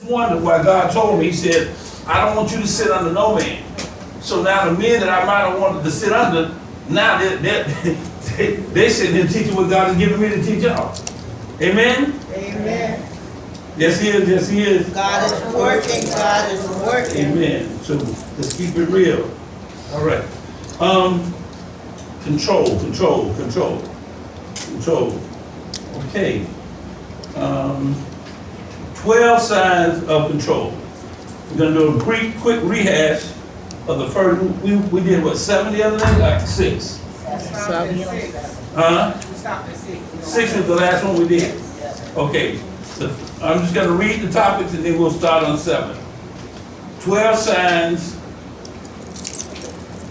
Wondered why God told me, he said, I don't want you to sit under no man. So now the men that I might have wanted to sit under, now they're sitting here teaching what God has given me to teach y'all. Amen? Amen. Yes, he is. Yes, he is. God is working. God is working. Amen. So let's keep it real. All right. Control. Okay. 12 signs of control. We're going to do a quick rehash of the first. We did what, 7 the other day? Like 6. Huh? 6 was the last one we did. Okay. So I'm just going to read the topics and then we'll start on 7. 12 signs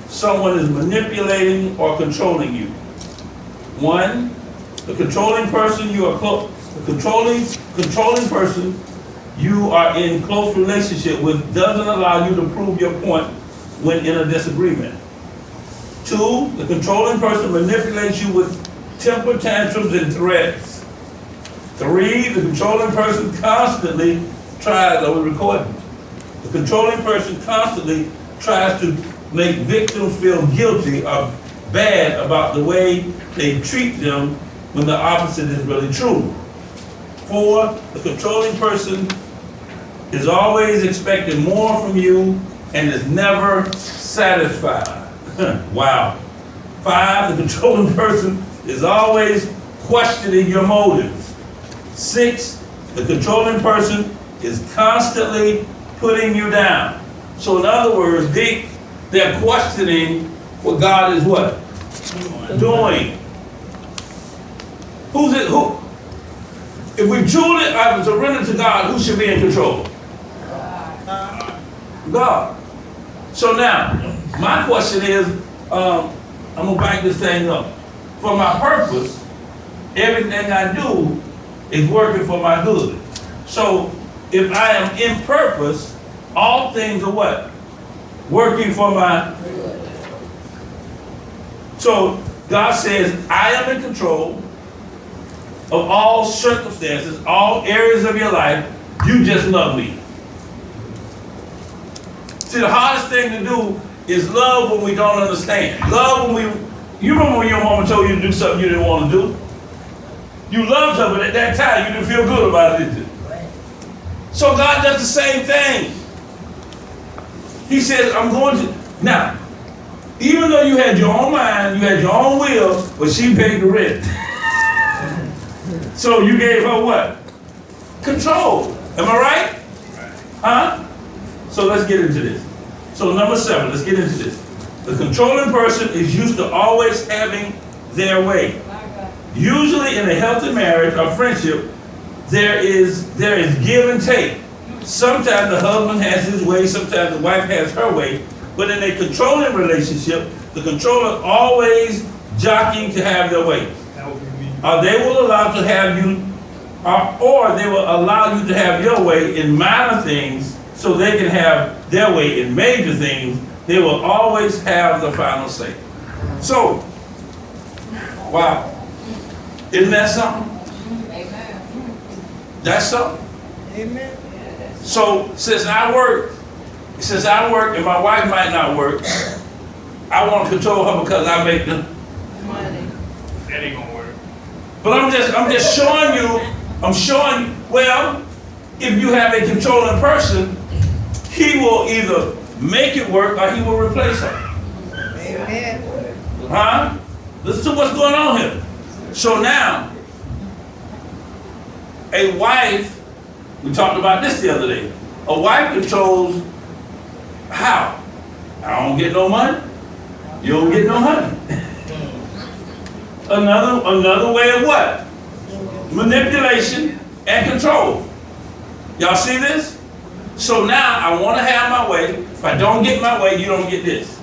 someone is manipulating or controlling you. 1, the controlling person you are close. The controlling person you are in close relationship with doesn't allow you to prove your point when in a disagreement. 2, the controlling person manipulates you with temper tantrums and threats. 3, the controlling person constantly tries, the controlling person constantly tries to make victims feel guilty or bad about the way they treat them when the opposite is really true. 4, the controlling person is always expecting more from you and is never satisfied. Wow. 5, the controlling person is always questioning your motives. 6, the controlling person is constantly putting you down. So in other words, they're questioning what God is what? Doing. Who's it? Who? If we truly are surrendered to God, who should be in control? God. So now, my question is, I'm going to back this thing up. For my purpose, everything I do is working for my good. So if I am in purpose, all things are what? Working for my good. So God says, I am in control of all circumstances, all areas of your life. You just love me. See, the hardest thing to do is love when we don't understand. Love when you remember when your mama told you to do something you didn't want to do? You loved her, but at that time you didn't feel good about it, did you? So God does the same thing. He says, I'm going to, now, even though you had your own mind, you had your own will, but she paid the rent. So you gave her what? Control. Am I right? Huh? So let's get into this. So number 7, let's get into this. The controlling person is used to always having their way. Usually in a healthy marriage or friendship, there is give and take. Sometimes the husband has his way, sometimes the wife has her way. But in a controlling relationship, the controller always jockeying to have their way. Or they will allow to have you, or they will allow you to have your way in minor things so they can have their way in major things. They will always have the final say. So, wow. Isn't that something? Amen. That's something. Amen. So, since I work and my wife might not work, I want to control her because I make the money. That ain't gonna work. But I'm just showing you, well, if you have a controlling person, he will either make it work or he will replace her. Amen. Huh? Listen to what's going on here. So now, a wife, we talked about this the other day, a wife controls how? I don't get no money, you don't get no honey. Another way of what? Manipulation and control. Y'all see this? So now I want to have my way. If I don't get my way, you don't get this.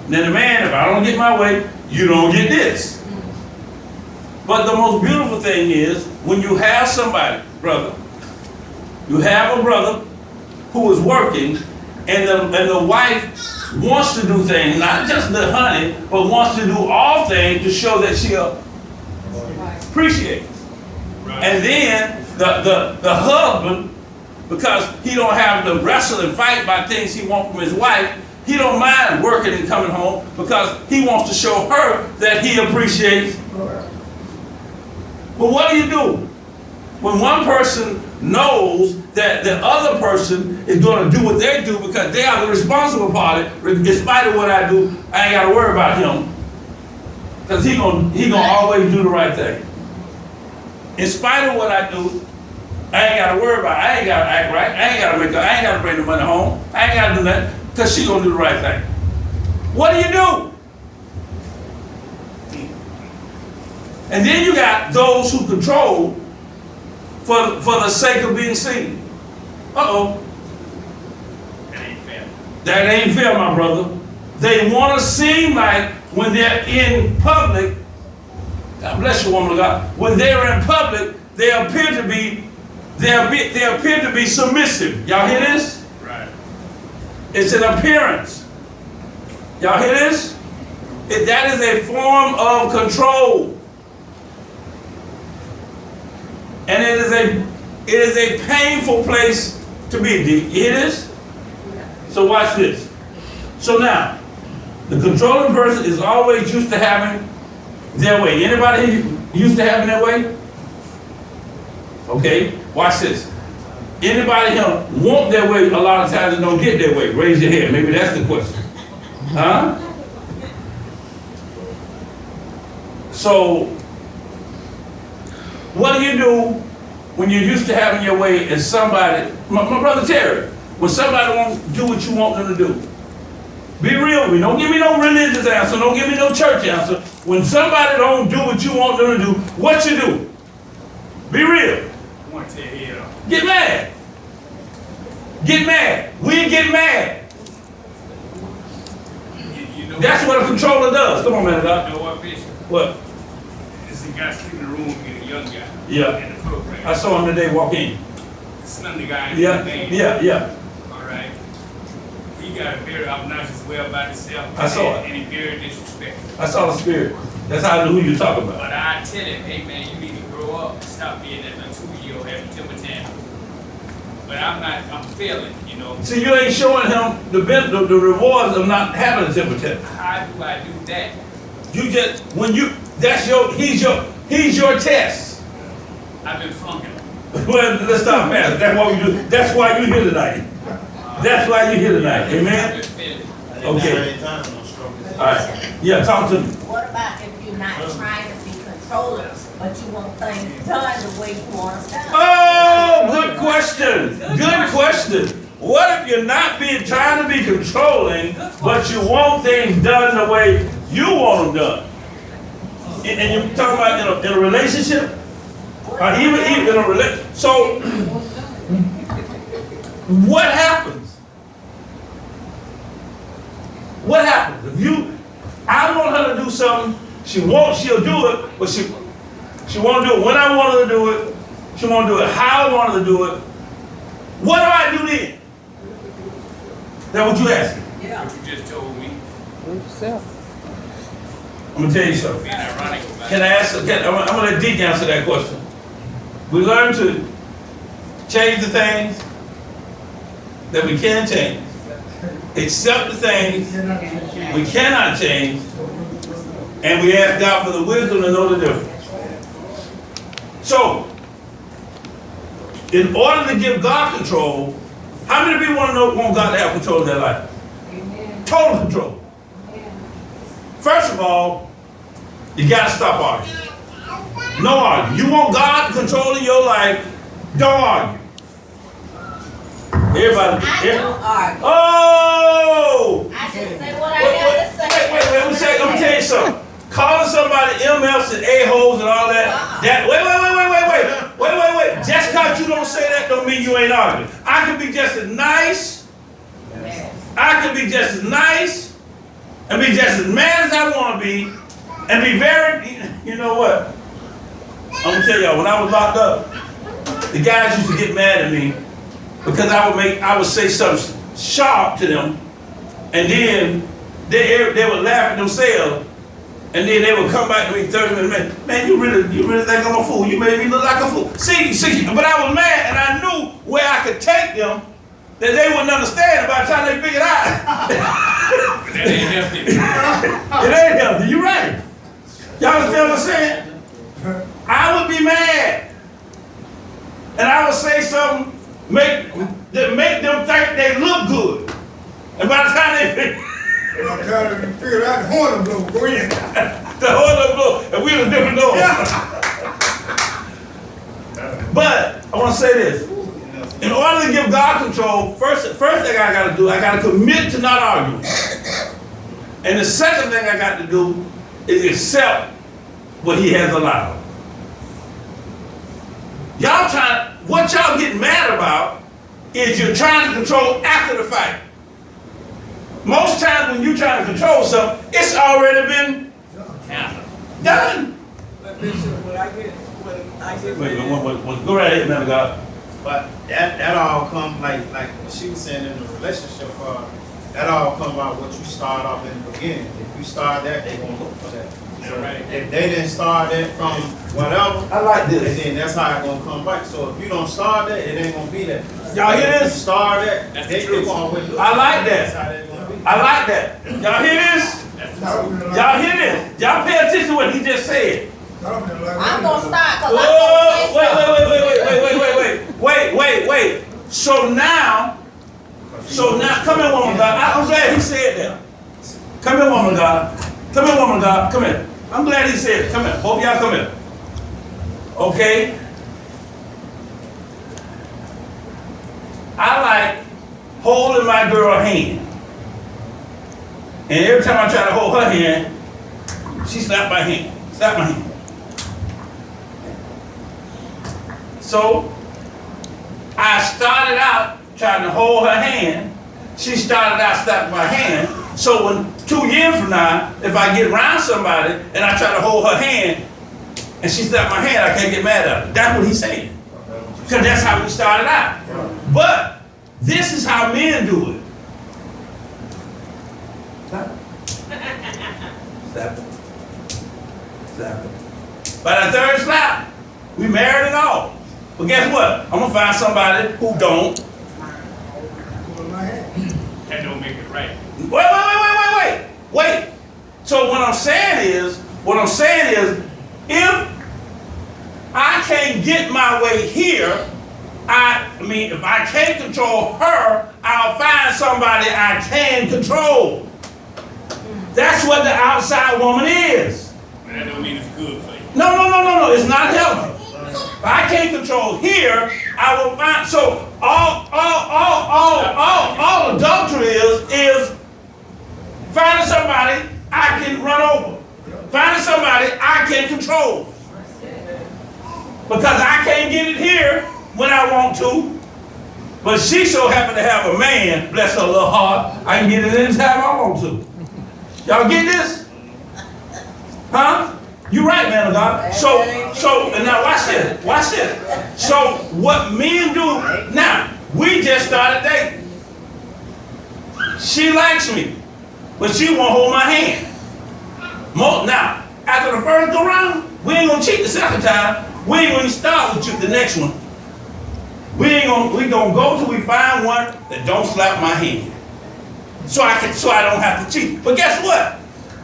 And then the man, if I don't get my way, you don't get this. But the most beautiful thing is when you have somebody, brother, you have a brother who is working and the wife wants to do things, not just the honey, but wants to do all things to show that she appreciates. Right. And then the husband because he don't have to wrestle and fight about things he wants from his wife. He don't mind working and coming home because he wants to show her that he appreciates her. But what do? When one person knows that the other person is going to do what they do because they are the responsible party, in spite of what I do, I ain't got to worry about him. Because he gonna always do the right thing. In spite of what I do, I ain't got to worry about it. I ain't got to act right. I ain't got to I ain't got to bring the money home. I ain't got to do that because she going to do the right thing. What do? And then you got those who control for the sake of being seen. Uh-oh. That ain't fair. That ain't fair, my brother. They want to seem like when they're in public, God bless you, woman of God, when they're in public, they appear to be submissive. Y'all hear this? Right. It's an appearance. Y'all hear this? That is a form of control. And it is a painful place to be. Do you hear this? So watch this. So now, the controlling person is always used to having their way. Anybody used to having their way? Okay, watch this. Anybody here want their way a lot of times and don't get their way? Raise your hand. Maybe that's the question. Huh? So, what do you do when you're used to having your way and somebody, my brother Terry, when somebody won't do what you want them to do? Be real with me. Don't give me no religious answer. Don't give me no church answer. When somebody don't do what you want them to do, what you do? Be real. I want to tear your head off. Get mad. Get mad. We get mad. You know That's what a controller does. Come on, man. You know what, Bishop? What? This is a guy sitting in the room with a young guy. Yeah. In the program. I saw him today walk in. Slender guy. Yeah. Yeah. All right. He got a very obnoxious way about himself. I saw it. And he very disrespectful. I saw the spirit. That's how I knew who you're talking about. But I tell him, hey man, you need to grow up and stop being that little 2-year-old having temper tantrum. But I'm failing, you know. See, you ain't showing him the rewards of not having a temper tantrum. How do I do that? You just he's your test. I've been flunking him. Well, let's stop passing. That's what we do. That's why you're here tonight. That's why you're here tonight. I've Amen. been failing. Okay. All right. Yeah, talk to me. What about if you're not trying to be controllers, but you want things done the way you want us done? Oh, good question. Good question. What if you're not trying to be controlling, but you want things done the way you want them done? And you're talking about in a relationship? Or even in a relationship. So, what happens? What happens? I want her to do something, she'll do it, but she won't do it when I want her to do it. She won't do it how I want her to do it. What do I do then? That's what you asking? Yeah. What you just told me. I'm gonna tell you something. Being ironic about Can I answer? I'm gonna let Deke answer that question. We learn to change the things that we can change, accept the things we cannot change, and we ask God for the wisdom to know the difference. So, in order to give God control, how many people want God to have control of their life? Total control. First of all, you gotta stop arguing. No arguing. You want God controlling your life, don't argue. Everybody. I don't argue. Oh! I just say what I gotta say. Wait, let me tell you something. Calling somebody MFs and A-holes and all that. Wait. Just because you don't say that don't mean you ain't arguing. I can be just as nice. I can be just as nice and be just as mad as I want to be and be very, you know what? I'm going to tell y'all, when I was locked up, the guys used to get mad at me because I would say something sharp to them, and then they would laugh at themselves, and then they would come back to me 30 minutes, man, you really think I'm a fool? You made me look like a fool. See, but I was mad, and I knew where I could take them that they wouldn't understand it by the time they figured out. That ain't healthy. It ain't healthy. You're right. Y'all understand what I'm saying? I would be mad. And I would say something that make them think they look good. And by the time they figure out the horn blow, go in. the horn blow, and we was different doors. But I want to say this. In order to give God control, first thing I got to do, I got to commit to not arguing. And the second thing I got to do is accept what he has allowed. What y'all get mad about is you're trying to control after the fight. Most times when you're trying to control something, it's already been done. But Bishop, when I get Wait, go right ahead, man of God. But that all come like what she was saying in the relationship that all come about what you start off in the beginning. If you start that, they gonna look for that. So Right. if they didn't start that from whatever, I like this. and then that's how it's gonna come back. So if you don't start that, it ain't gonna be that. Y'all hear If you this? start that, That's the they truth. gonna always look. I like That's that. how they gonna be. I like that. Y'all hear this? Y'all hear this? Y'all pay attention to what he just said. I'm gonna start, cause Oh, I'm gonna say something. wait. So now, come here, woman of God. I'm glad he said that. Come here, woman of God. Come here, woman of God. Come here. I'm glad he said it. Come here. Both of y'all come here. Okay? I like holding my girl's hand. And every time I try to hold her hand, she slapped my hand. Slapped my hand. So, I started out trying to hold her hand. She started out slapping my hand. So when 2 years from now, if I get around somebody and I try to hold her hand and she slapped my hand, I can't get mad at her. That's what he's saying. Because that's how we started out. But this is how men do it. Slap it. Slap it. By the third slap, we married and all. But guess what? I'm going to find somebody who don't. That don't make it right. Wait. So what I'm saying is, if I can't get my way here, if I can't control her, I'll find somebody I can control. That's what the outside woman is. But that don't mean it's good for you. No, it's not healthy. If I can't control here, I will find. So all adultery is finding somebody I can run over, finding somebody I can control, because I can't get it here when I want to. But she so happen to have a man, bless her little heart, I can get it anytime I want to. Y'all get this? Huh? You right, man of God. So, and now watch this. So what men do, now, we just started dating. She likes me, but she won't hold my hand. Now, after the first go round, we ain't gonna cheat the second time. We ain't gonna start with you the next one. We gonna go till we find one that don't slap my hand. So I don't have to cheat. But guess what?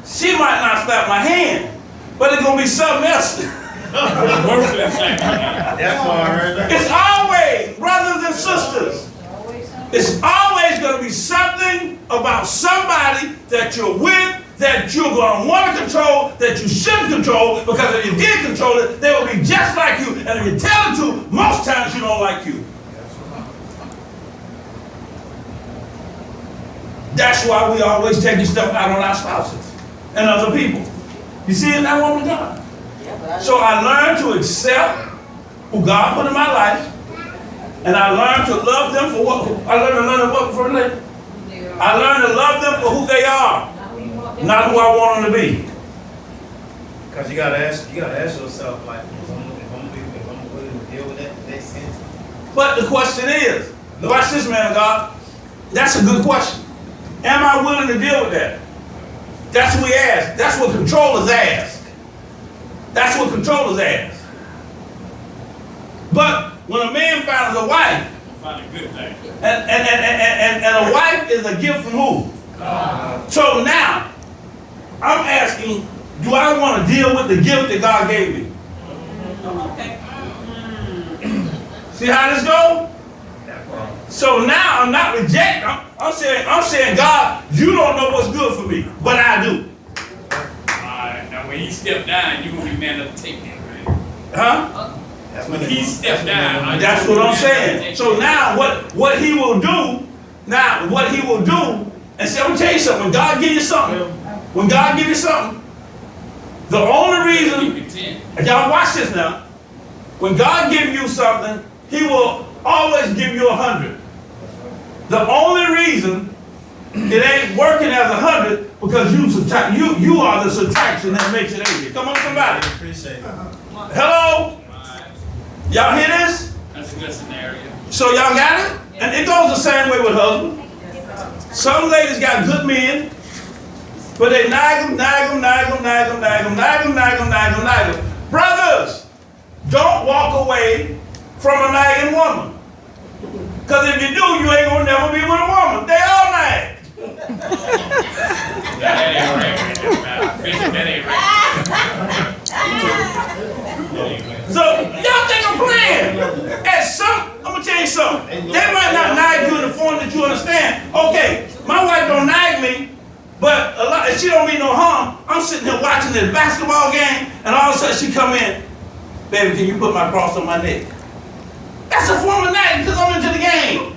She might not slap my hand, but it's gonna be something else. That's all right. It's always, brothers and sisters, it's always gonna be something about somebody that you're with, that you're gonna wanna control, that you shouldn't control, because if you did control it, they will be just like you. And if you tell them to, most times you don't like you. That's why we always taking stuff out on our spouses and other people. You see it now, woman of God? So I learned to accept who God put in my life, and I learned to love them for what I learned to love them for who they are, not who I want them to be. Because you gotta ask yourself, like, if I'm willing to deal with that next sentence. But the question is, watch this, man of God. That's a good question. Am I willing to deal with that? That's what we ask. That's what controllers ask. That's what controllers ask. But when a man finds a wife Find a good thing. And a wife is a gift from who? So now, I'm asking, do I want to deal with the gift that God gave me? Okay. See how this go? So now I'm not rejecting. I'm saying, God, you don't know what's good for me, but I do. Now when he stepped down, you gonna be man up to take that, right? Huh? When he stepped down, That's what I'm saying. So now what he will do, and see, I'm gonna tell you something, when God give you something, the only reason, y'all watch this now, when God give you something, he will always give you 100. The only reason it ain't working as 100 because you are the subtraction that makes it 80. Come on, somebody. Appreciate it. Hello? Y'all hear this? That's a good scenario. So y'all got it? And it goes the same way with husbands. Some ladies got good men, but they nag them. Brothers, don't walk away from a nagging woman. Because if you do, you ain't gonna never be with a woman. They all nag. That ain't right. Bishop, that ain't right. So y'all think I'm playing? I'm gonna tell you something. They might not nag you in the form that you understand. Okay, my wife don't nag me, but if she don't mean no harm. I'm sitting here watching this basketball game, and all of a sudden she come in, baby, can you put my cross on my neck? That's a form of nagging because I'm into the game.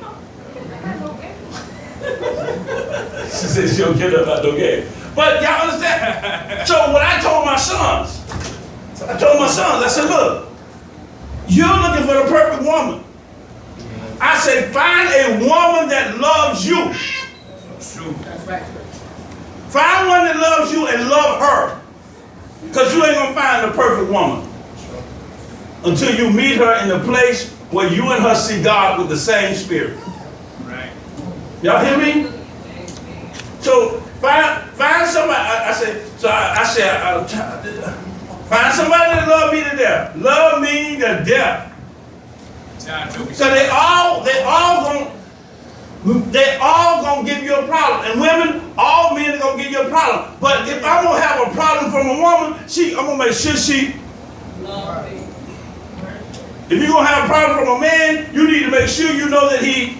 She said she don't care about no game. But y'all understand? So what I told my sons, I said, look, you're looking for the perfect woman. I said, find a woman that loves you. True. That's right. Find one that loves you and love her. Because you ain't going to find the perfect woman until you meet her in the place where you and her see God with the same spirit. Right. Y'all hear me? So find somebody. I said, find somebody that love me to death. Love me to death. So they all gonna give you a problem. And women, all men are gonna give you a problem. But if I'm gonna have a problem from a woman, I'm gonna make sure she. Love me. If you're gonna have a problem from a man, you need to make sure you know that he.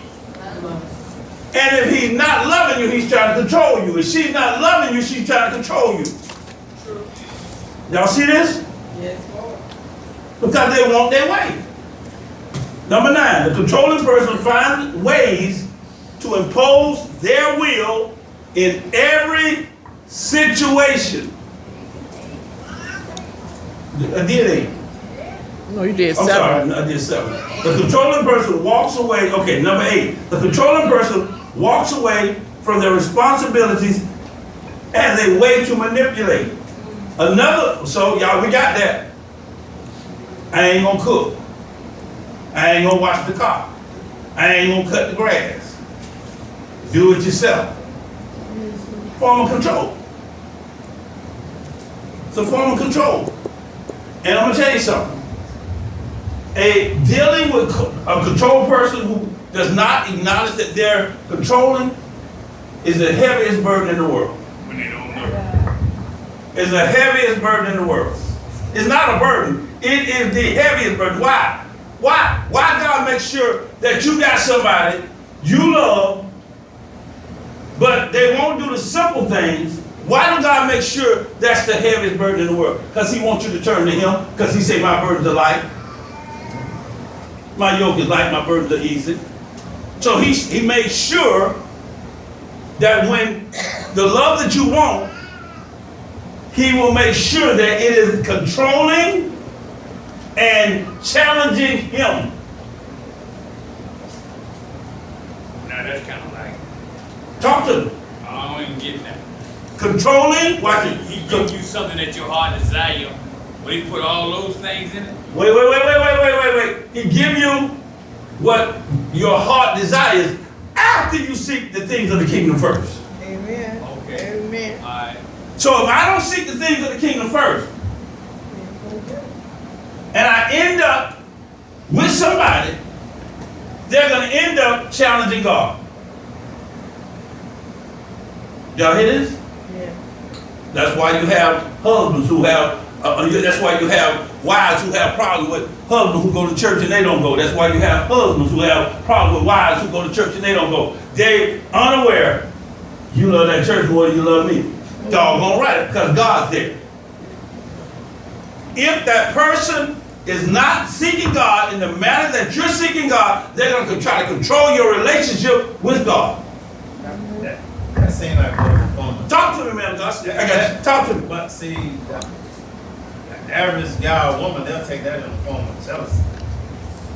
And if he's not loving you, he's trying to control you. If she's not loving you, she's trying to control you. True. Y'all see this? Yes, Lord. Because they want their way. Number 9, the controlling person finds ways to impose their will in every situation. I did 8. No, you did I'm 7. sorry, I did 7. The controlling person walks away. Okay, number 8. The controlling person walks away from their responsibilities as a way to manipulate. So y'all, we got that. I ain't gonna cook. I ain't gonna wash the car. I ain't gonna cut the grass. Do it yourself. Form of control. It's a form of control. And I'm gonna tell you something. Dealing with a control person who does not acknowledge that they're controlling is the heaviest burden in the world. When they don't know. It's the heaviest burden in the world. It's not a burden. It is the heaviest burden. Why? Why God makes sure that you got somebody you love, but they won't do the simple things? Why do God make sure that's the heaviest burden in the world? Because he wants you to turn to him. Because he said, my burdens are light. My yoke is light, my burdens are easy. So he made sure that when the love that you want, he will make sure that it is controlling and challenging him. Now that's kind of like, Talk to me. I don't even get that. Controlling, watch it. He gives you something that your heart desire, but he put all those things in it. Wait. He give you what your heart desires after you seek the things of the kingdom first. Amen. Okay. Amen. All right. So if I don't seek the things of the kingdom first, and I end up with somebody they're going to end up challenging God. Y'all hear this? Yeah. That's why you have husbands who have, that's why you have wives who have problems with husbands who go to church and they don't go. That's why you have husbands who have problems with wives who go to church and they don't go. They unaware, you love that church more than you love me. Doggone right, because God's there. If that person is not seeking God in the manner that you're seeking God, they're going to try to control your relationship with God. That seems like a performance. Talk to me, man. I got you. Talk to me. But see, the average guy or woman, they'll take that in the form of jealousy.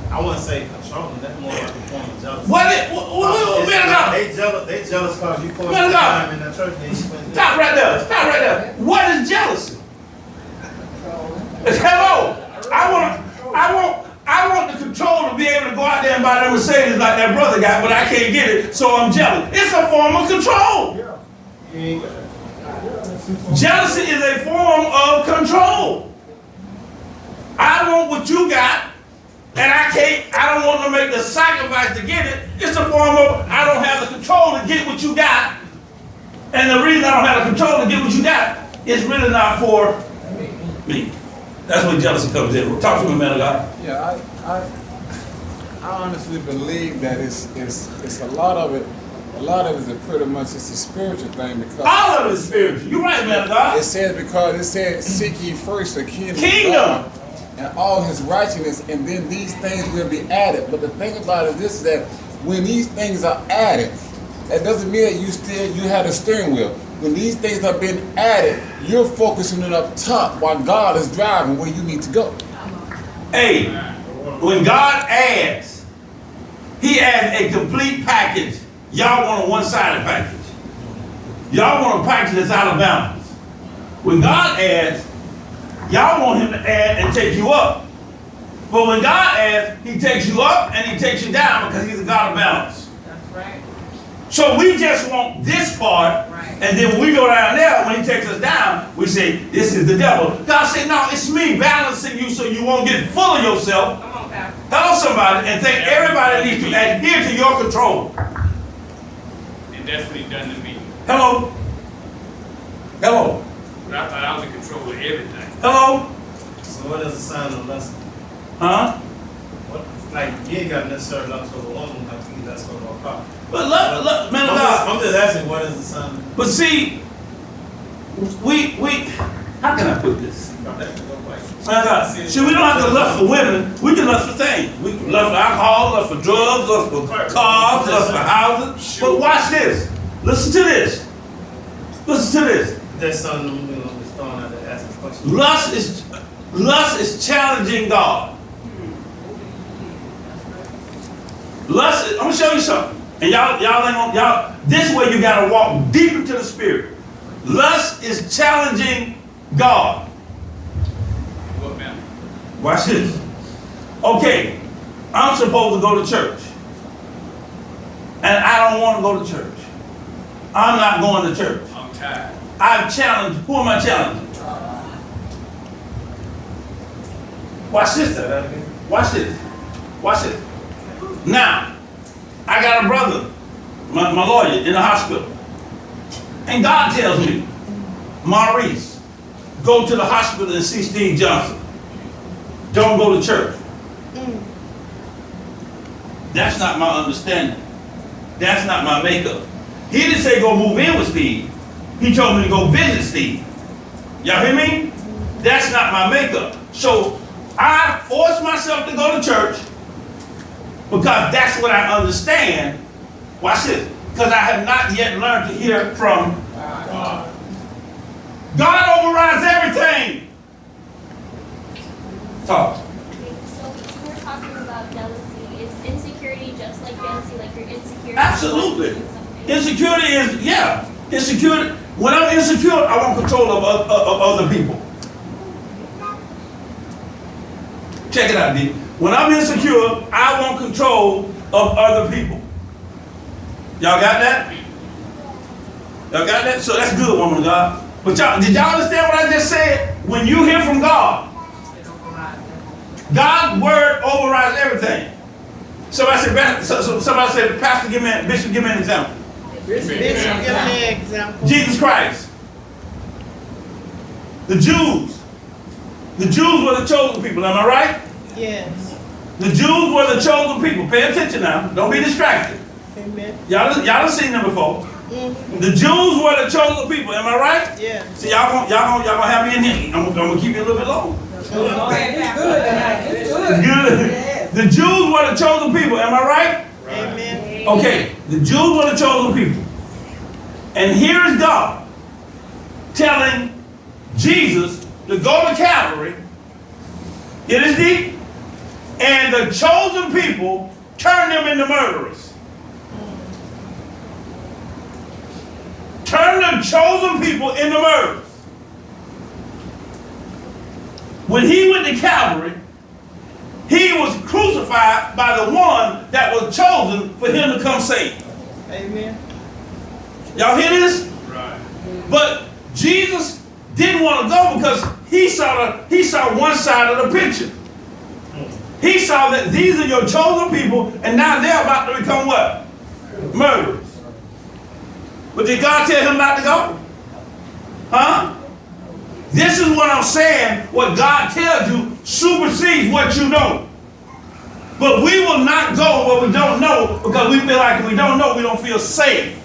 I wouldn't say controlling, that's more like a form of jealousy. What, It's man of God? They jealous because you put Man of God. time in the church and you spend Stop right there. Stop right there. What is jealousy? It's hello. I want the control to be able to go out there and buy that Mercedes like that brother got, but I can't get it, so I'm jealous. It's a form of control. Jealousy is a form of control. I want what you got, and I don't want to make the sacrifice to get it. It's a form of, I don't have the control to get what you got. And the reason I don't have the control to get what you got is really not for me. That's where jealousy comes in. Talk to me, man of God. Yeah, I honestly believe that it's a lot of it. A lot of it is pretty much it's a spiritual thing because All of it is spiritual. You're right, man of God. it says seek ye first the kingdom Kingdom. of God and all his righteousness, and then these things will be added. But the thing about it is this, is that when these things are added, that doesn't mean that you have a steering wheel. When these things have been added, you're focusing it up top while God is driving where you need to go. Hey, when God adds, he adds a complete package. Y'all want a one-sided package. Y'all want a package that's out of balance. When God adds, y'all want him to add and take you up. But when God adds, he takes you up and he takes you down because he's a God of balance. That's right. So we just want this part, and then when we go down there, when he takes us down, we say, this is the devil. God said, no, it's me balancing you so you won't get full of yourself. Come on, Pastor. Hello, somebody, and think everybody needs to adhere to your control. And that's what he done to me. Hello? Hello? But I thought I was in control of everything. Hello? So what is the sign of lust? Huh? What, like, you ain't got necessarily lust over a woman, like you lust over a car. But look, man of God. I'm just asking, what is the sign? But see, we, how can I put this? Man of God, see, we don't have to lust for women. We can lust for things. We can lust for alcohol, lust for drugs, lust for cars, lust for houses. But watch this. Listen to this. Listen to this. There's something, you know, just throwing out there asking questions. Lust is challenging God. Lust is, I'm gonna show you something. And y'all ain't gonna, this way you gotta walk deep into the spirit. Lust is challenging God. What, man? Watch this. Okay, I'm supposed to go to church. And I don't want to go to church. I'm not going to church. I'm tired. I've challenged, who am I challenging? Watch this. Watch this. Watch this. Now, I got a brother, my lawyer, in the hospital. And God tells me, Maurice, go to the hospital and see Steve Johnson. Don't go to church. That's not my understanding. That's not my makeup. He didn't say go move in with Steve. He told me to go visit Steve. Y'all hear me? That's not my makeup. So I forced myself to go to church because that's what I understand. Watch this. Because I have not yet learned to hear from God. God overrides everything. Talk. So we're talking about jealousy. Is insecurity just like jealousy? Like you're insecure? Absolutely. Insecurity is, yeah. Insecurity. When I'm insecure, I want control of other people. Check it out, D. When I'm insecure, I want control of other people. Y'all got that? Y'all got that? So that's good, woman of God. But y'all, did y'all understand what I just said? When you hear from God, God's word overrides everything. Somebody said, Pastor, Bishop, give me an example. Bishop, give me an example. Jesus Christ. The Jews. The Jews were the chosen people, am I right? Yes. The Jews were the chosen people. Pay attention now. Don't be distracted. Amen. Y'all have seen them before. Mm-hmm. The Jews were the chosen people, am I right? Yeah. See, y'all gonna have me in here. I'm gonna keep you a little bit longer. Good. The Jews were the chosen people, am I right? Amen. Okay, the Jews were the chosen people. And here is God telling Jesus to go to Calvary. It is deep. And the chosen people turn them into murderers. Turn the chosen people into murderers. When he went to Calvary, he was crucified by the one that was chosen for him to come save. Amen. Y'all hear this? Right. But Jesus didn't want to go because he saw one side of the picture. He saw that these are your chosen people, and now they're about to become what? Murderers. But did God tell him not to go? Huh? This is what I'm saying. What God tells you supersedes what you know. But we will not go where we don't know because we feel like if we don't know, we don't feel safe.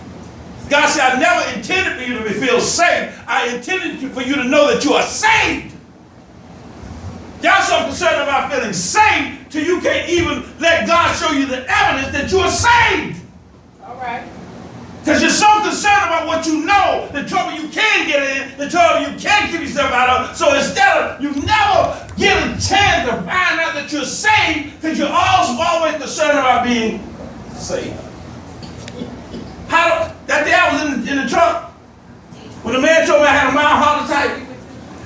God said, I never intended for you to feel safe. I intended for you to know that you are saved. Y'all so concerned about feeling safe till you can't even let God show you the evidence that you are saved. All right. Because you're so concerned about what you know, the trouble you can get in, the trouble you can't keep yourself out of. So instead of, you never get a chance to find out that you're saved because you're also always concerned about being saved. That day I was in the truck when the man told me I had a mild heart attack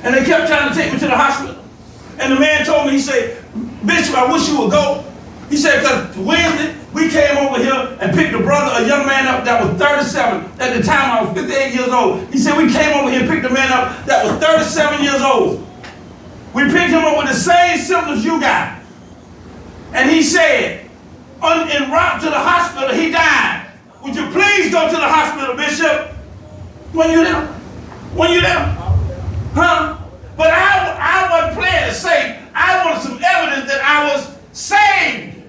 and they kept trying to take me to the hospital. And the man told me, he said, Bishop, I wish you would go. He said, because Wednesday, we came over here and picked a young man up that was 37. At the time, I was 58 years old. He said, we came over here and picked a man up that was 37 years old. We picked him up with the same symptoms you got. And he said, en route to the hospital, he died. Would you please go to the hospital, Bishop? When you there? When you there? Huh? But I wasn't playing it safe. I wanted some evidence that I was saved.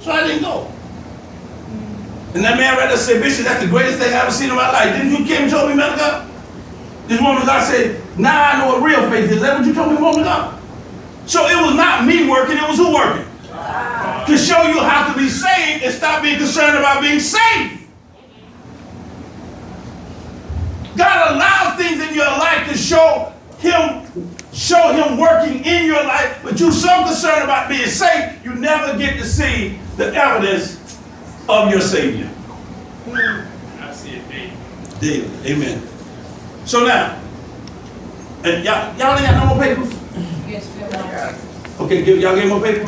So I didn't go. And that man right there said, Bishop, that's the greatest thing I've ever seen in my life. Didn't you come and told me, man of God? This woman of God said, now I know what real faith is. Is that what you told me, woman of God? So it was not me working, it was who working? To show you how to be saved and stop being concerned about being saved. God allows things in your life to show him working in your life, but you're so concerned about being saved, you never get to see the evidence of your Savior. I see it daily. Daily. Amen. So now, and y'all ain't got no more papers? Okay, y'all gave more paper?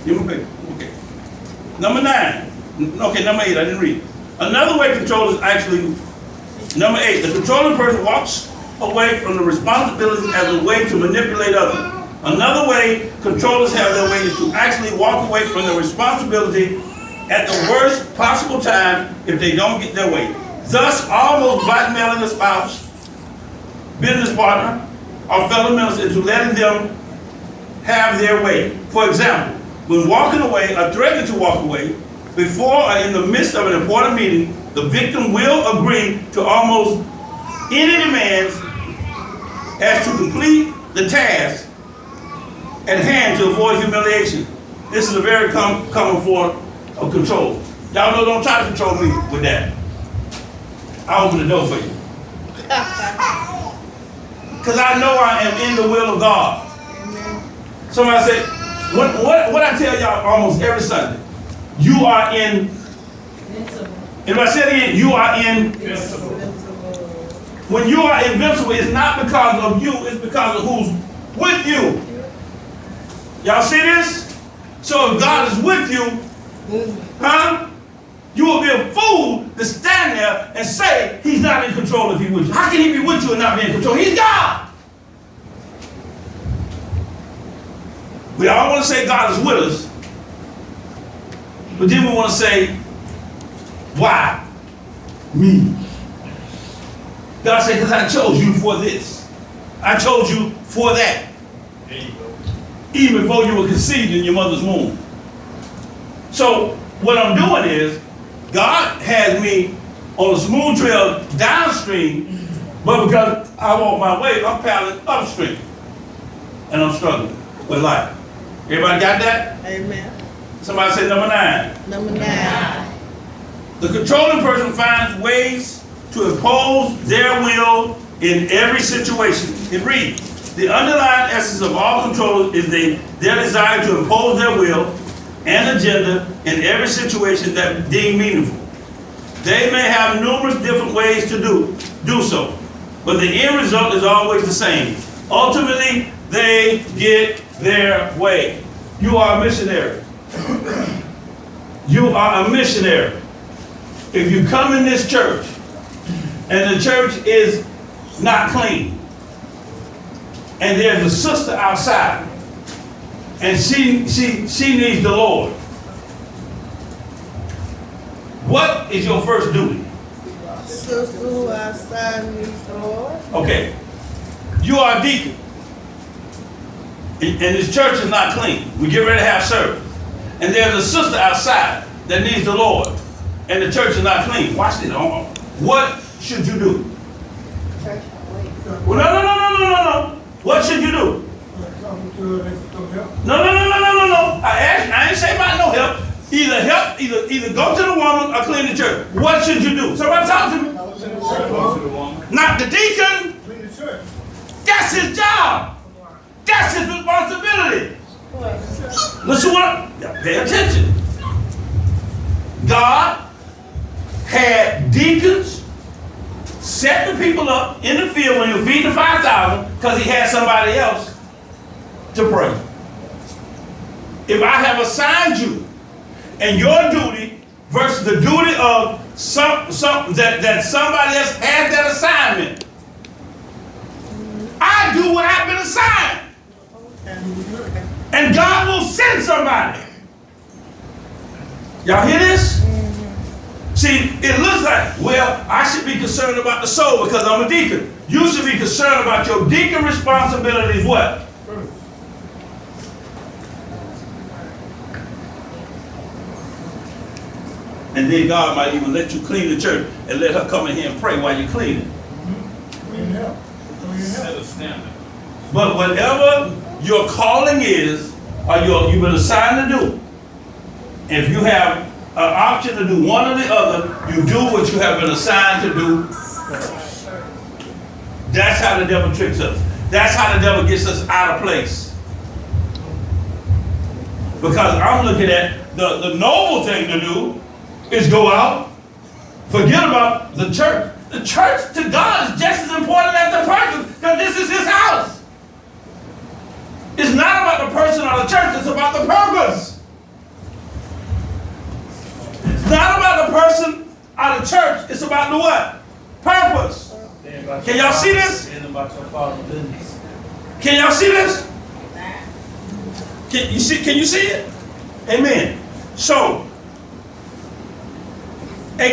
Give me paper. Okay. Number 9. Okay, number 8, I didn't read. Another way controllers actually, number 8, the controlling person walks away from the responsibility as a way to manipulate others. Another way controllers have their way is to actually walk away from the responsibility at the worst possible time if they don't get their way. Thus, almost blackmailing a spouse, business partner, or fellow members into letting them have their way. For example, when walking away or threatening to walk away, before or in the midst of an important meeting, the victim will agree to almost any demands as to complete the task at hand to avoid humiliation. This is a very common form of control. Y'all know, don't try to control me with that. I'll open the door for you. Because I know I am in the will of God. Somebody said, what I tell y'all almost every Sunday, you are invincible. If I say it again, you are invincible. When you are invincible, it's not because of you, it's because of who's with you. Y'all see this? So if God is with you, huh? You will be a fool to stand there and say he's not in control if he's with you. How can he be with you and not be in control? He's God. We all want to say God is with us, But then we want to say, why? Me. God said, because I chose you for this. I chose you for that. There you go. Even before you were conceived in your mother's womb. So what I'm doing is, God has me on a smooth trail downstream, but because I want my way, I'm paddling upstream. And I'm struggling with life. Everybody got that? Amen. Somebody say number 9. Number 9. The controlling person finds ways to impose their will in every situation. It reads, the underlying essence of all controllers is their desire to impose their will and agenda in every situation that deem meaningful. They may have numerous different ways to do so, but the end result is always the same. Ultimately, they get their way. You are a missionary. You are a missionary. If you come in this church and the church is not clean, and there's a sister outside, and she needs the Lord, what is your first duty? Sister who outside needs the Lord. Okay, you are a deacon, and this church is not clean. We get ready to have service, and there's a sister outside that needs the Lord, and the church is not clean. Watch this. What should you do? Well, no. What should you do? No. I ain't say about no help. Either go to the woman or clean the church. What should you do? Somebody talk to me. Go to the woman. Not the deacon. That's his job. That's his responsibility. Listen pay attention. God had deacons set the people up in the field when you feed the 5,000 because he had somebody else to pray. If I have assigned you and your duty versus the duty of that somebody else has that assignment, I do what I've been assigned. And God will send somebody. Y'all hear this? See, it looks like, well, I should be concerned about the soul because I'm a deacon. You should be concerned about your deacon responsibilities, what? And then God might even let you clean the church and let her come in here and pray while you're cleaning. Set a standard. But whatever your calling is, or you've been assigned to do, if you have an option to do one or the other, you do what you have been assigned to do. That's how the devil tricks us. That's how the devil gets us out of place. Because I'm looking at the noble thing to do is go out, forget about the church. The church to God is just as important as the person, because this is his house. It's not about the person or the church, it's about the purpose. It's not about the person or the church, it's about the what? Purpose. Can y'all see this? Can y'all see this? Can you see it? Amen. So, I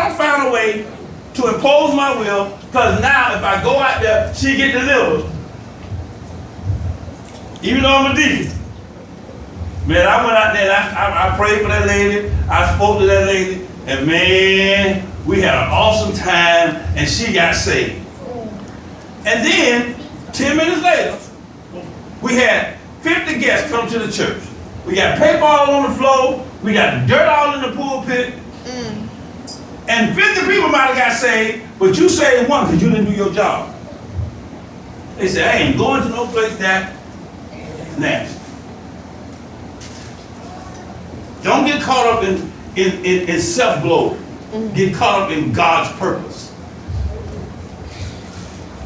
don't find a way to impose my will, because now if I go out there, she get delivered. Even though I'm a deacon. Man, I went out there and I prayed for that lady. I spoke to that lady. And man, we had an awesome time and she got saved. And then, 10 minutes later, we had 50 guests come to the church. We got paper all on the floor. We got dirt all in the pulpit. And 50 people might have got saved, but you saved one because you didn't do your job. They said, I ain't going to no place that nasty. Don't get caught up in self-glory. Get caught up in God's purpose.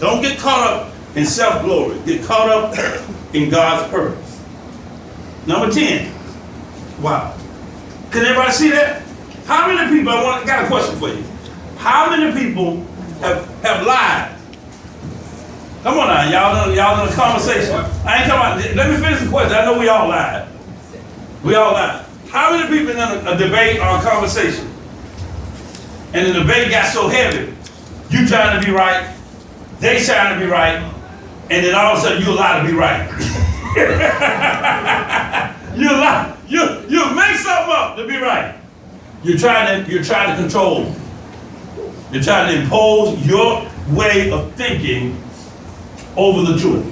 Don't get caught up in self-glory. Get caught up in God's purpose. Number 10. Wow. Can everybody see that? How many people, I got a question for you. How many people have lied? Come on now, y'all in a conversation. I ain't talking about, let me finish the question. I know we all lied. We all lied. How many people in a debate or a conversation, and the debate got so heavy, you trying to be right, they trying to be right, and then all of a sudden you allowed to be right. you make something up to be right. You're trying to control. You're trying to impose your way of thinking over the truth.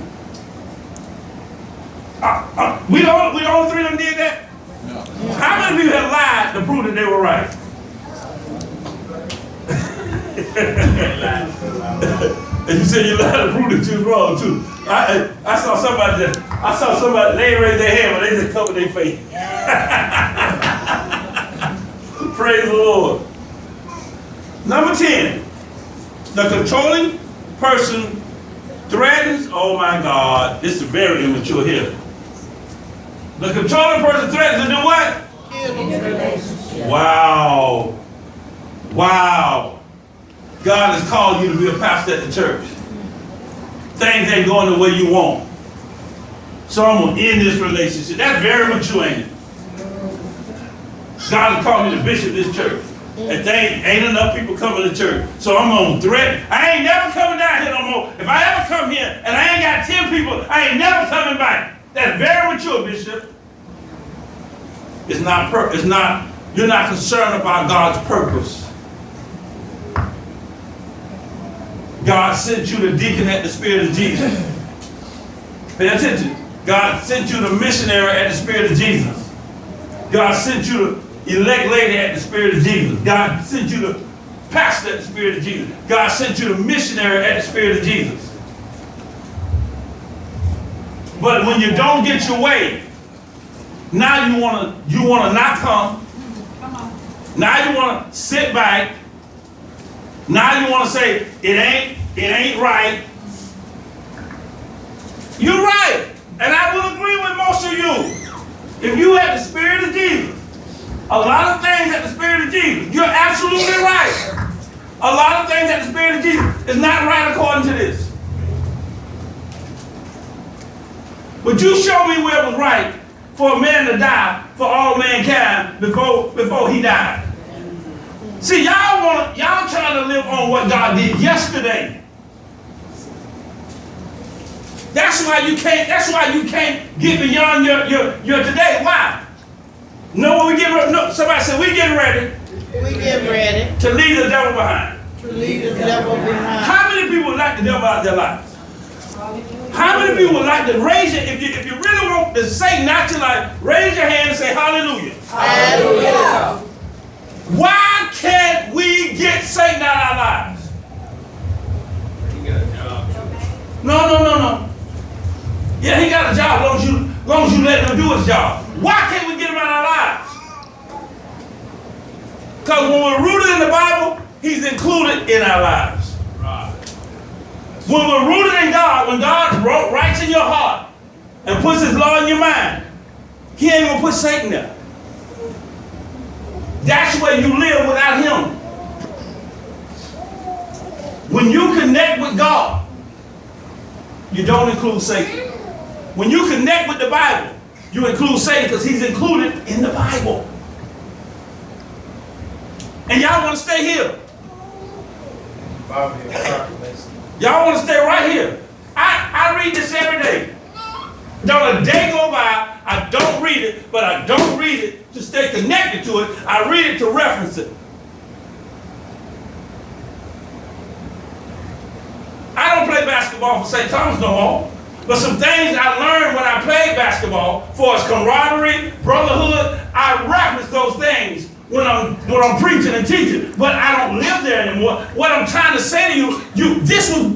We all three of them did that? No. How many of you have lied to prove that they were right? And you said you lied to prove that you was wrong too. I saw somebody they ain't raise their hand, but they just covered their face. Praise the Lord. Number 10, the controlling person threatens, oh my God, this is very immature here. The controlling person threatens to do what? Wow. Wow. God has called you to be a pastor at the church. Things ain't going the way you want. So I'm going to end this relationship. That's very mature, ain't it? God has called me to bishop this church. And ain't enough people coming to church. So I'm going to threaten. I ain't never coming down here no more. If I ever come here and I ain't got 10 people, I ain't never coming back. That's very mature, Bishop. You're not concerned about God's purpose. God sent you the deacon at the Spirit of Jesus. Pay attention. God sent you the missionary at the Spirit of Jesus. God sent you the elect lady at the Spirit of Jesus. God sent you the pastor at the Spirit of Jesus. God sent you the missionary at the Spirit of Jesus. But when you don't get your way, now you wanna not come. Now you wanna sit back. Now you wanna say it ain't right. You're right, and I will agree with most of you. If you had the Spirit of Jesus, a lot of things at the Spirit of Jesus, you're absolutely right. A lot of things at the Spirit of Jesus is not right according to this. But you show me where it was right for a man to die for all mankind before he died. See, y'all trying to live on what God did yesterday. That's why you can't get beyond your today. Why? No, somebody said we getting ready. We get ready to leave the devil behind. to leave the devil behind. How many people would like the devil out of their lives? How many people would like to raise it? If you really want to Satan out your life, raise your hand and say hallelujah. Hallelujah. Why can't we get Satan out of our lives? He got a job. No. Yeah, he got a job as long as you let him do his job. Why can't we get him out of our lives? Because when we're rooted in the Bible, he's included in our lives. Right. When we're rooted in God, when God writes in your heart and puts his law in your mind, he ain't going to put Satan there. That's where you live without him. When you connect with God, you don't include Satan. When you connect with the Bible, you include Satan because he's included in the Bible. And y'all want to stay here. Y'all want to stay right here. I read this every day. Don't a day go by, I don't read it, but I don't read it to stay connected to it. I read it to reference it. I don't play basketball for St. Thomas no more. But some things I learned when I played basketball, for its camaraderie, brotherhood, I reference those things when I'm preaching and teaching. But I don't live there anymore. What I'm trying to say to you, this was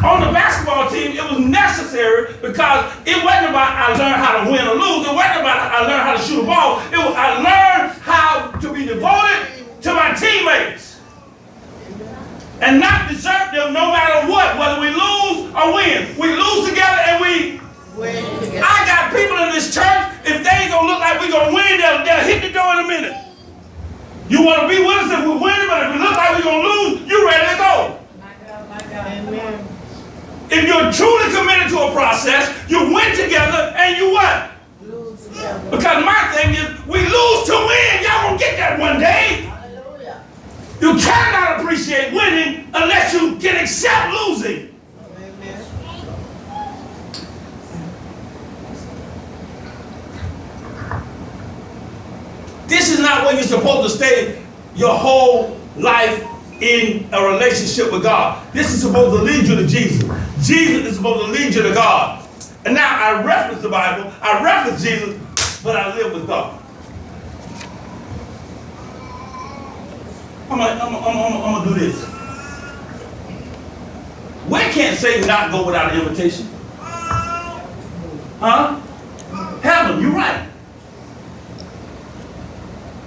on the basketball team, it was necessary because it wasn't about I learned how to win or lose. It wasn't about I learned how to shoot a ball. It was I learned how to be devoted to my teammates. And not desert them no matter what, whether we lose or win. We lose together and we win together. I got people in this church, if they ain't gonna look like we're gonna win, they'll hit the door in a minute. You wanna be with us if we win, but if we look like we're gonna lose, you ready to go. My God. Amen. If you're truly committed to a process, you win together and you what? Lose together. Because my thing is, we lose to win. Y'all gonna get that one day. Hallelujah. You cannot appreciate winning unless you can accept losing. Amen. This is not where you're supposed to stay your whole life in a relationship with God. This is supposed to lead you to Jesus. Jesus is supposed to lead you to God. And now I reference the Bible, I reference Jesus, but I live with God. I'm gonna do this. Where can't Satan not go without an invitation? Huh? Heaven, you're right.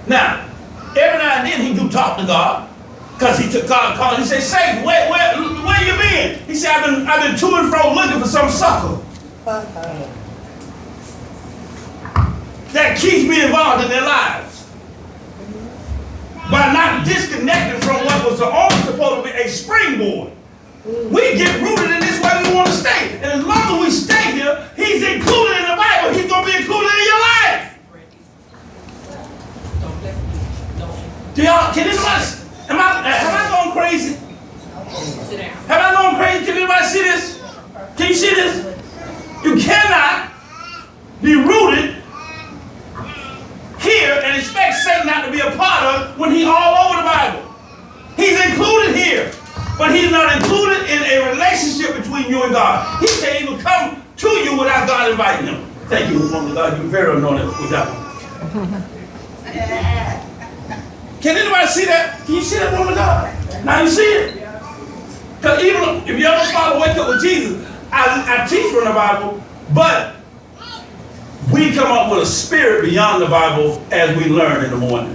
Now, every now and then he do talk to God, because he took God called. He said, Satan, where you been? He said, I've been to and fro looking for some sucker that keeps me involved in their lives. By not disconnecting from what was only supposed to be a springboard. We get rooted in this way we want to stay. And as long as we stay here, he's included in the Bible. He's going to be included in your life. Do y'all, can anybody, have I gone crazy? Sit down. Have I gone crazy? Can anybody see this? Can you see this? You cannot be rooted here and expect Satan not to be a part of when he's all over the Bible. He's included here, but he's not included in a relationship between you and God. He can't even come to you without God inviting him. Thank you, woman of God. You're very anointed with that one. Can anybody see that? Can you see that, woman of God? Now you see it? Because even if you ever follow Wake Up with Jesus, I teach from the Bible, but we come up with a spirit beyond the Bible as we learn in the morning.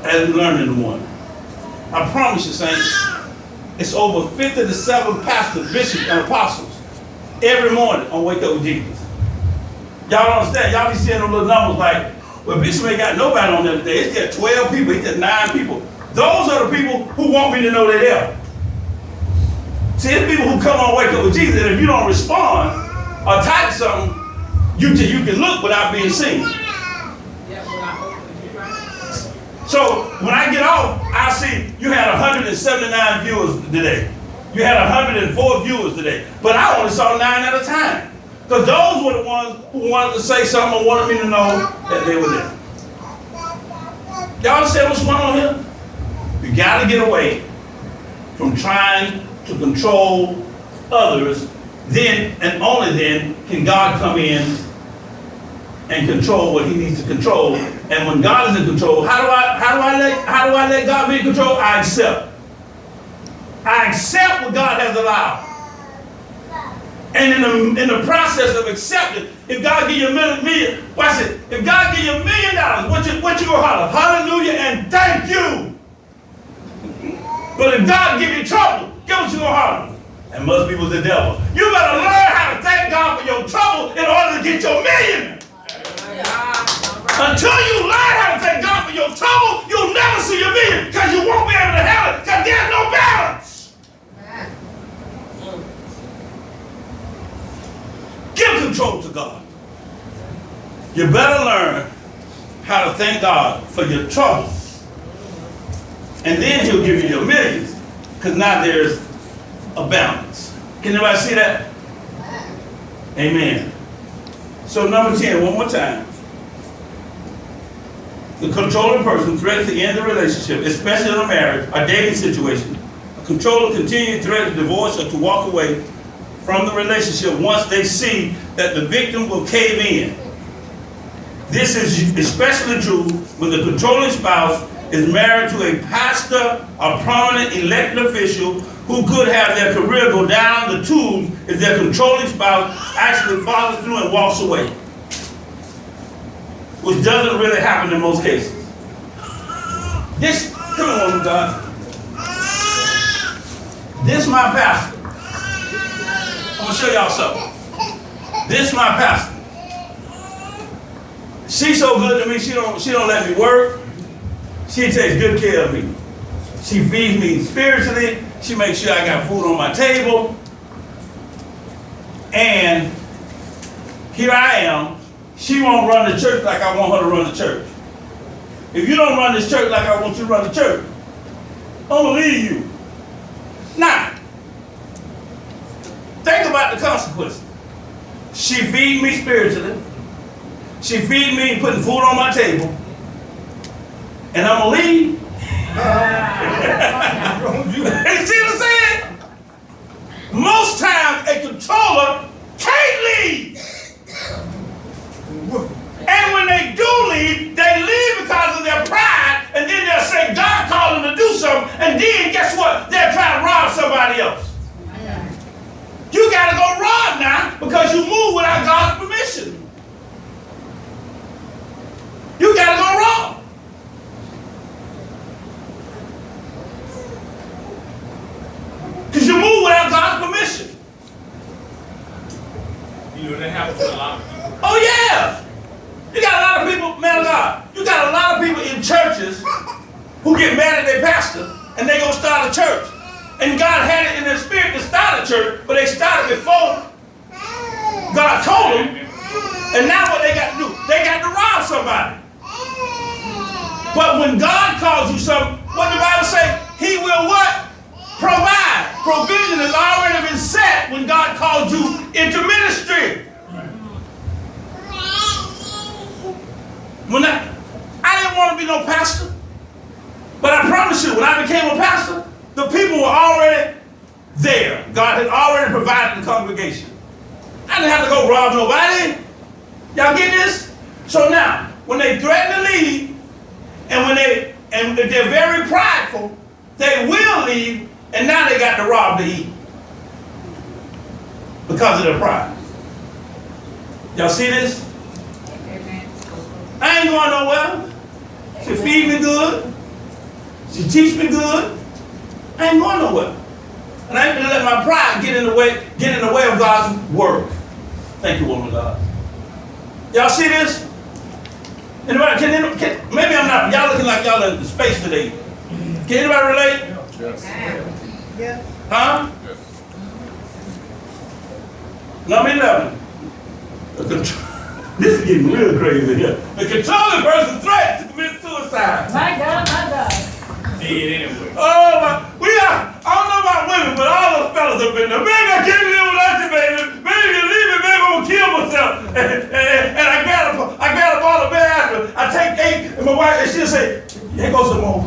As we learn in the morning. I promise you, saints, it's over 57 pastors, bishops, and apostles every morning on Wake Up with Jesus. Y'all don't understand. Y'all be seeing them little numbers like, well, Bishop ain't got nobody on there today. It's just 12 people. It's just 9 people. Those are the people who want me to know they're there. See, it's people who come on Wake Up with Jesus, and if you don't respond or type something, you can look without being seen. So when I get off, I see you had 179 viewers today. You had 104 viewers today. But I only saw 9 at a time. Because those were the ones who wanted to say something or wanted me to know that they were there. Y'all understand what's going on here? You got to get away from trying to control others. Then and only then can God come in and control what he needs to control. And when God is in control, how do I let God be in control? I accept. I accept what God has allowed. And in the process of accepting, if God give you $1 million, watch it. If God give you $1 million, what you gonna holler? Hallelujah and thank you. But if God give you trouble, guess what you gonna holler? That must be with the devil. You better learn how to thank God for your trouble in order to get your $1 million. Until you learn how to thank God for your trouble, you'll never see your $1 million because you won't be able to have it because there's no balance. Give control to God. You better learn how to thank God for your trouble. And then he'll give you your millions. Because now there's a balance. Can anybody see that? Amen. So number 10, one more time. The controlling person threatens to end the relationship, especially in a marriage or dating situation. A controller continues to threaten divorce or to walk away from the relationship once they see that the victim will cave in. This is especially true when the controlling spouse is married to a pastor or prominent elected official who could have their career go down the tubes if their controlling spouse actually follows through and walks away. Which doesn't really happen in most cases. This, come on, God. This is my pastor. I'm gonna show y'all something. This is my pastor. She's so good to me, she don't let me work. She takes good care of me. She feeds me spiritually. She makes sure I got food on my table. And here I am. She won't run the church like I want her to run the church. If you don't run this church like I want you to run the church, I'm gonna leave you. Now, think about the consequences. She feed me spiritually. She feed me putting food on my table. And I'm gonna leave. You see what I'm saying? Most times a controller can't leave. And when they do leave, they leave because of their pride, and then they'll say God called them to do something, and then guess what? They're trying to rob somebody else. You gotta go rob now because you move without God's permission. You gotta go rob. Because you move without God's permission. You know, that happens to a lot of people. Oh yeah! You got a lot of people, man of God, you got a lot of people in churches who get mad at their pastor and they go start a church. And God had it in their spirit to start a church, but they started before God told them. And now what they got to do? They got to rob somebody. But when God calls you something, what the Bible say? He will what? Provide. Provision has already been set when God called you into ministry. When I didn't want to be no pastor, but I promise you, when I became a pastor, the people were already there. God had already provided the congregation. I didn't have to go rob nobody. Y'all get this? So now, when they threaten to leave, and if they're very prideful, they will leave, and now they got to rob to eat because of their pride. Y'all see this? I ain't going nowhere. She feed me good. She teach me good. I ain't going nowhere. And I ain't gonna let my pride get in the way of God's work. Thank you, woman of God. Y'all see this? Anybody, maybe I'm not, y'all looking like y'all in space today. Can anybody relate? Yes. Yes. Huh? Number 11. This is getting real crazy here. The controlling person threatens to commit suicide. My God, my God. Dead anyway. Oh my, I don't know about women, but all those fellas have been there. Baby, I can't live without you, baby. Baby, you leave me, baby, I'm gonna kill myself. And I grab a bottle of bad aspirin. I take 8, and my wife, and she'll say, here goes some more.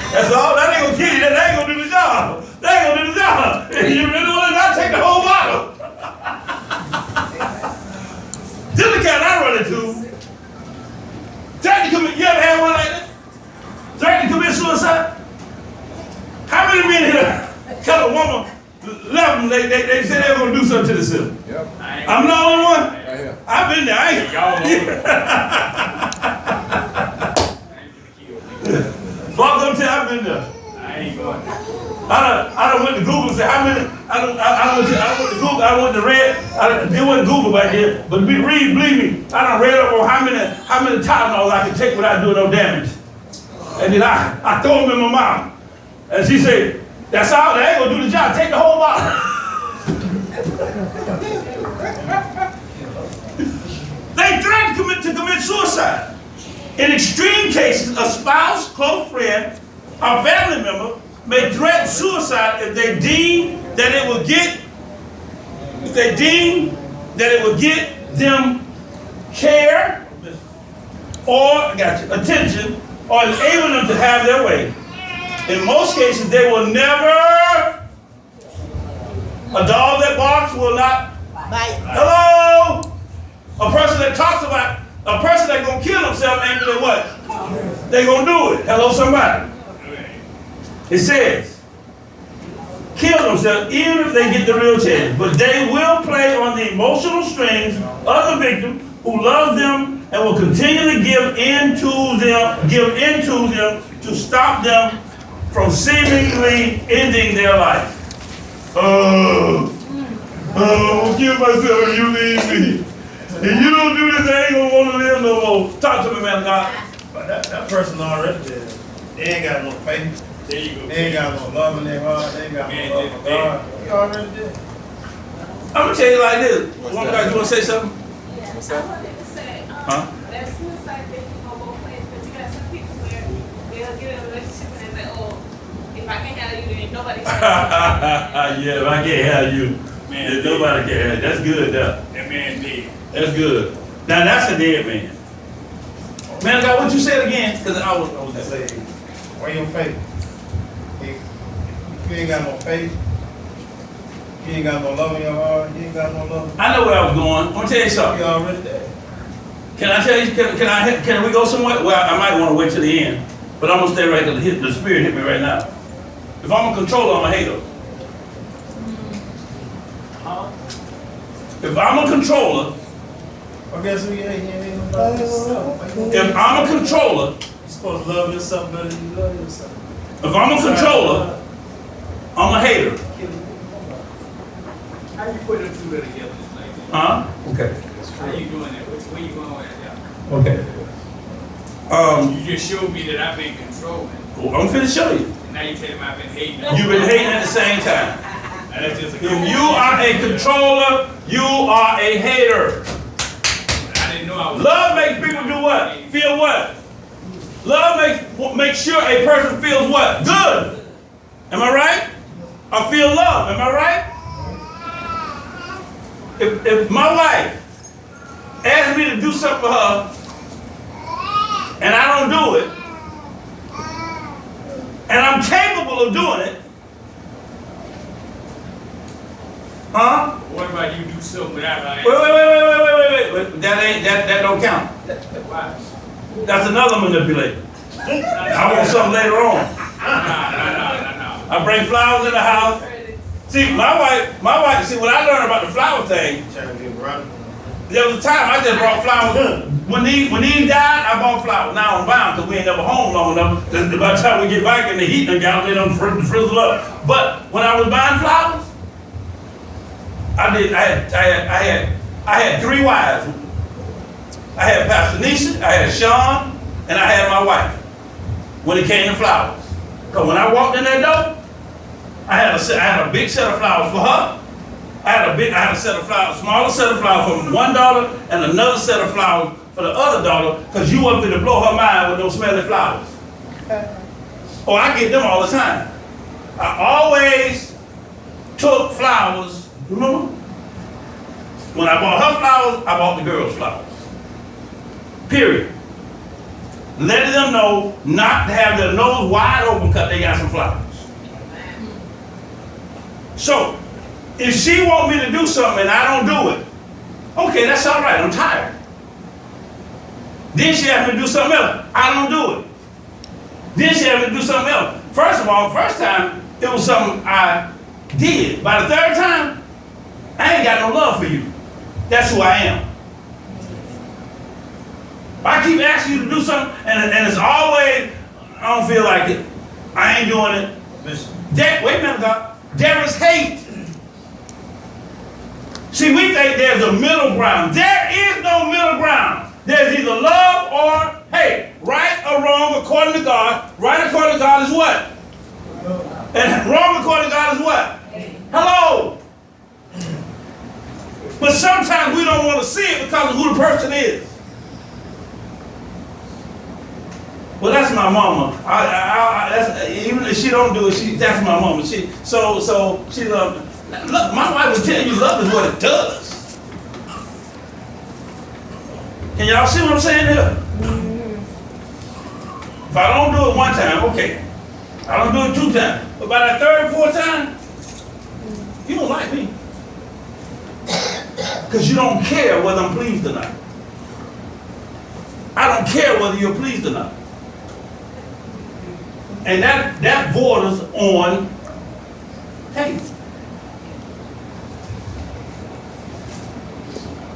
That's all. That ain't gonna kill you. That ain't gonna do the job. That ain't gonna do the job. If you really want it, I'll take the whole bottle. This is the kind I run into. You ever had one like that? Threatening to commit suicide? How many men here tell a woman left them, they said they were going to do something to themselves? Yep. I'm the only one? Right here. I've been there. I ain't Walk up to I've been there. I ain't going. I done went to Google and said how many, I went to Google, I went to read, it wasn't Google back then, but believe me, I done read up on how many Tylenols I could take without doing no damage. And then I throw them in my mouth. And she said, that's all, that ain't gonna do the job, take the whole bottle. They threatened to commit suicide. In extreme cases, a spouse, close friend, or family member may threaten suicide if they deem that it will get them care or attention or enable them to have their way. In most cases, they will never. A dog that barks will not Bite. Hello? A person that talks about, a person that's going to kill himself ain't gonna what? They going to do it. Hello, somebody. It says, kill themselves even if they get the real chance. But they will play on the emotional strings of the victim who loves them and will continue to give in to them to stop them from seemingly ending their life. I'm gonna kill myself if you leave me. If you don't do this, I ain't gonna want to live no more. Talk to me, man of God. But that person already dead. They ain't got no faith. There you go. They ain't got no love in their heart. They ain't got no love for God. He already dead. I'm gonna tell you like this. What's Woman, that? you wanna say something? Yeah, What's I that? wanted to say, Huh? that suicide thing can go both ways, but you got some people where they'll get in a relationship and they say, oh, if I can't have you, then nobody can have you. Yeah, if I can't have you, Man, then nobody can have you. That's good, though. That man dead. That's good. Now that's a dead man. Man, God, what you said again? Because I was I say, where your faith? If you ain't got no faith, you ain't got no love in your heart, you ain't got no love. I know where I was going. I'm gonna tell you something. You already there. Can I tell you? Can we go somewhere? Well, I might want to wait till the end, but I'm gonna stay right there. The spirit hit me right now. If I'm a controller, I'm a hater. If I'm a controller, I guess who you hate? You ain't love yourself. if I'm a controller, You're supposed to love yourself better than you love yourself. if I'm a controller, I'm a hater. How you put them two together like that? Huh? Okay. How you doing that? Where you going with that? Okay. You just showed me that I've been controlling, I'm finna show you. and now you tell me I've been hating. You've been hating at the same time. And that's just a If you are a controller, you are a hater. I didn't know I was. Love makes people do what? Feel what? Love makes sure a person feels what? Good. Am I right? Or feel love. Am I right? If my wife asks me to do something for her and I don't do it, and I'm capable of doing it, huh? What about you do something without her Wait. That don't count. Why? That's another manipulator. I want something later on. No. I bring flowers in the house. See, my wife, see, what I learned about the flower thing, Trying to get right. there was a time I just brought flowers. When he died, I bought flowers. Now I'm bound because we ain't never home long enough. By the time we get back in the heat and got they done frizzle up. But when I was buying flowers, I had three wives. I had Pastor Nisha, I had Sean, and I had my wife when it came to flowers. Because when I walked in that door, I had a big set of flowers for her. I had a set of flowers, smaller set of flowers for one daughter, and another set of flowers for the other daughter, because you wanted to blow her mind with those smelly flowers. Oh, I get them all the time. I always took flowers, remember? When I bought her flowers, I bought the girls' flowers. Period. Letting them know not to have their nose wide open because they got some flowers. So, if she want me to do something and I don't do it, okay, that's all right, I'm tired. Then she asked me to do something else, I don't do it. Then she asked me to do something else. First of all, first time, it was something I did. By the third time, I ain't got no love for you. That's who I am. If I keep asking you to do something, and it's always, I don't feel like it, I ain't doing it. Wait a minute, God. There is hate. See, we think there's a middle ground. There is no middle ground. There's either love or hate. Right or wrong according to God. Right according to God is what? And wrong according to God is what? Hello. But sometimes we don't want to see it because of who the person is. Well, that's my mama. Even if she don't do it, that's my mama. So she loves me. Look, my wife will tell you love is what it does. Can y'all see what I'm saying here? If I don't do it one time, okay. I don't do it two times. But by that third or fourth time, you don't like me. Because you don't care whether I'm pleased or not. I don't care whether you're pleased or not. And that borders on hate.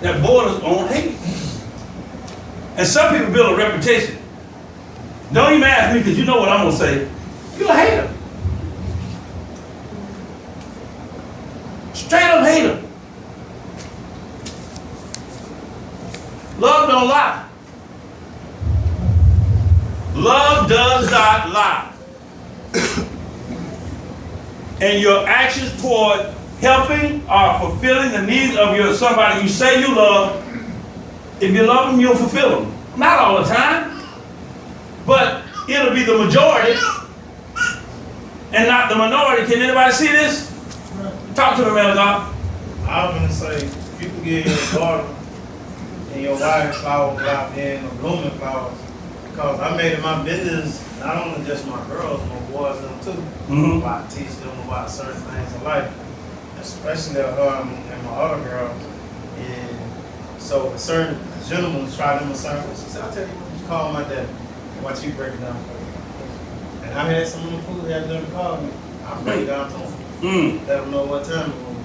That borders on hate. And some people build a reputation. Don't even ask me because you know what I'm going to say. You're a hater. Straight up hater. Love don't lie. Love does not lie. And your actions toward helping or fulfilling the needs of your somebody you say you love. If you love them, you'll fulfill them. Not all the time, but it'll be the majority and not the minority. Can anybody see this? Talk to the man of God. I'm gonna say, people give your daughter and your wife flowers without being a blooming flowers. Because I made it my business, not only just my girls, my boys, them too. Mhm. About teach them about certain things in life, especially her and my other girls. And so a certain gentleman was trying them a certain way. She said, I'll tell you what, you call my dad and watch you break it down for you. And I had some of the food that had them call me. I break it down to them. Let them know what time it was.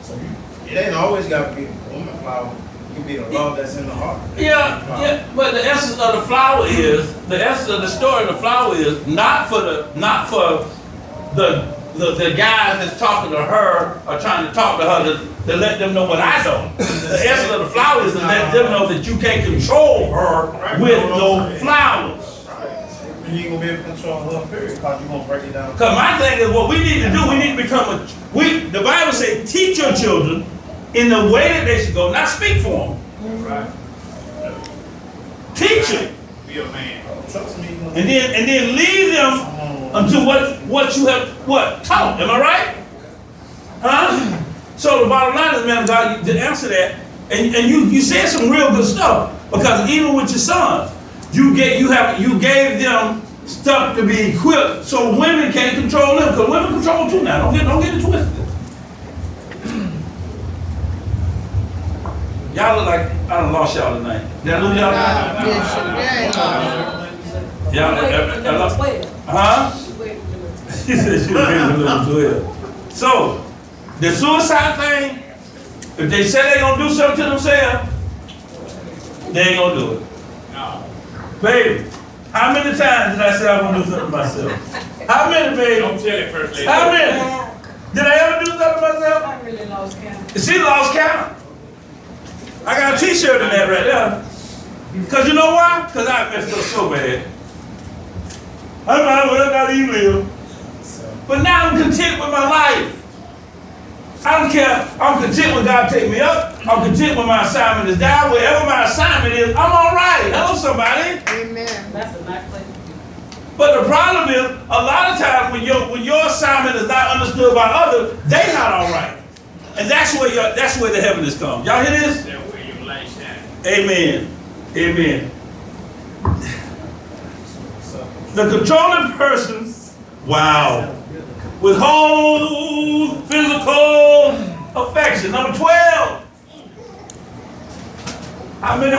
So it ain't always got to be a woman flower. It can be the love that's in the heart. Yeah, but the essence of the flower is, the essence of the story of the flower is not for the guys that's talking to her or trying to talk to her to let them know what I know. The essence of the flower is to let them know that you can't control her with no flowers. And you ain't gonna be able to control her period because you're gonna break it down. Because my thing is, what we need to do, we need to become the Bible says, teach your children in the way that they should go, not speak for them. Right. Teach them. Be a man. Trust me. And then lead them unto what you have taught. Am I right? Huh? So the bottom line is, man of God, to answer that, and you said some real good stuff, because even with your sons, you gave them stuff to be equipped so women can't control them, because women control too now. Don't get it twisted. Y'all look like I done lost y'all tonight. Did I lose y'all tonight? Yes, Huh? She said she was waiting for little 12. So, the suicide thing, if they say they're going to do something to themselves, they ain't going to do it. No. Baby, how many times did I say I'm going to do something to myself? How many, baby? Don't tell it first, lady. How many? Did I ever do something to myself? I really lost count. She lost count. I got a t-shirt in that right there. Because you know why? Because I messed up so bad. I might as well not even live. But now I'm content with my life. I don't care. I'm content when God take me up. I'm content when my assignment is down. Wherever my assignment is, I'm all right. Hello, somebody. Amen. That's a nice place to be. But the problem is, a lot of times when your assignment is not understood by others, they not all right. And that's where the heaviness comes. Y'all hear this? That's where your light shine. Amen. Amen. The controlling person, wow, withhold physical affection. Number 12. How many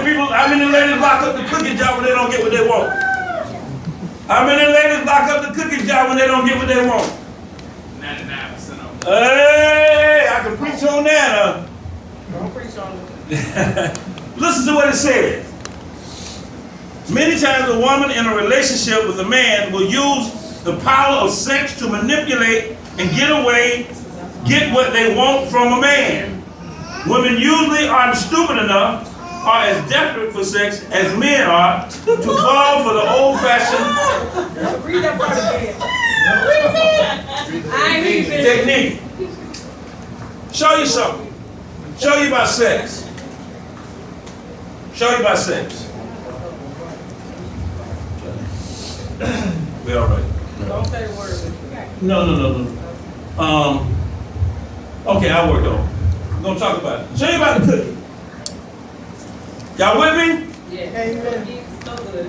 ladies lock up the cookie jar when they don't get what they want? How many ladies lock up the cookie jar when they don't get what they want? 99% of them. Hey, I can preach on that, huh? Don't preach on it. Listen to what it says. Many times a woman in a relationship with a man will use the power of sex to manipulate and get what they want from a man. Women usually aren't stupid enough or as desperate for sex as men are to fall for the old-fashioned Read that part again. I ain't even. technique. Show you something. Show you about sex. Show you about sex. We all right. Don't say a word. No. Okay, I'll work on it. We're gonna talk about it. Show you about the cookie. Y'all with me? Yeah. Amen. So good.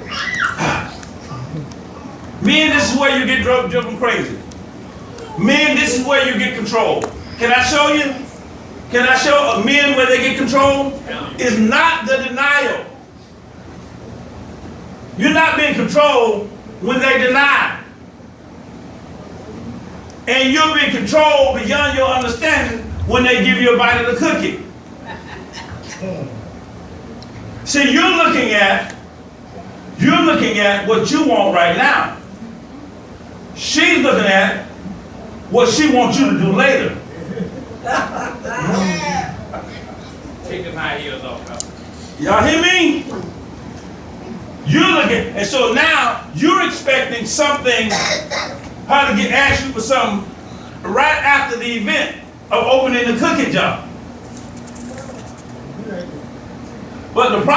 Men, this is where you get driven crazy. Men, this is where you get control. Can I show you? Can I show men where they get control? It's not the denial. You're not being controlled when they deny. And you're being controlled beyond your understanding when they give you a bite of the cookie. See, you're looking at what you want right now. She's looking at what she wants you to do later. Take them high heels off, bro. Y'all hear me? You're looking, and so now you're expecting something, her to ask you for something right after the event. of opening the cooking job. But the problem